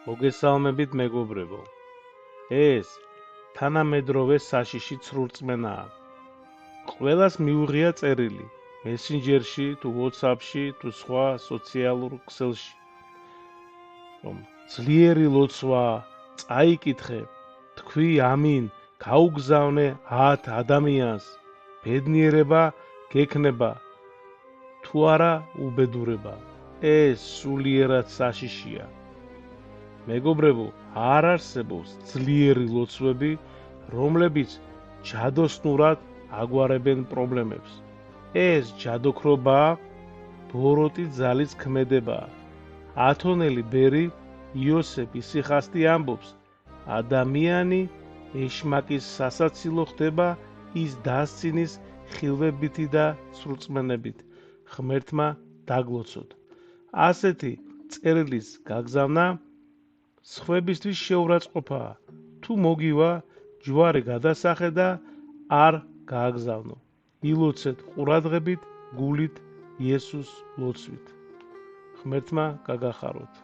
მოგესალმებით მეგობრებო. ეს თანამედროვე საშიში ცრურწმენაა. ყველას მიუღია წერილი მესენჯერში, თუ WhatsApp-ში, თუ სხვა სოციალურ ქსელში. რომ ძლიერი ლოცვა, წაიკითხე, თქვი ამინ, გაუგზავნე 10 ადამიანს, ბედნიერება გექნება, თუ არა უბედურება. ეს სულიერად საშიშია. მეგობრებო, არ არსებობს ძლიერი ლოცვები, რომლებიც ჯადოსნურად აგვარებენ პრობლემებს. ეს ჯადოქრობაა, ბოროტი ძალის ქმედებაა. ათონელი ბერი იოსებ ისიხასტი ამბობს, ადამიანი ეშმაკის სასაცილო ხდება ის დასცინის ხილვებითი და სრულწმენებით, ღმერთმა დაგლოცოთ. ასეთი წერილის გაგზავნა სხვებისთვის შეურაცხყოფაა. თუ მოგივა, ჯვარი გადასახე და არ გააგზავნო. ილოცეთ ყურადღებით, გულით, იესოს ლოცვით. ღმერთმა გაგახაროთ.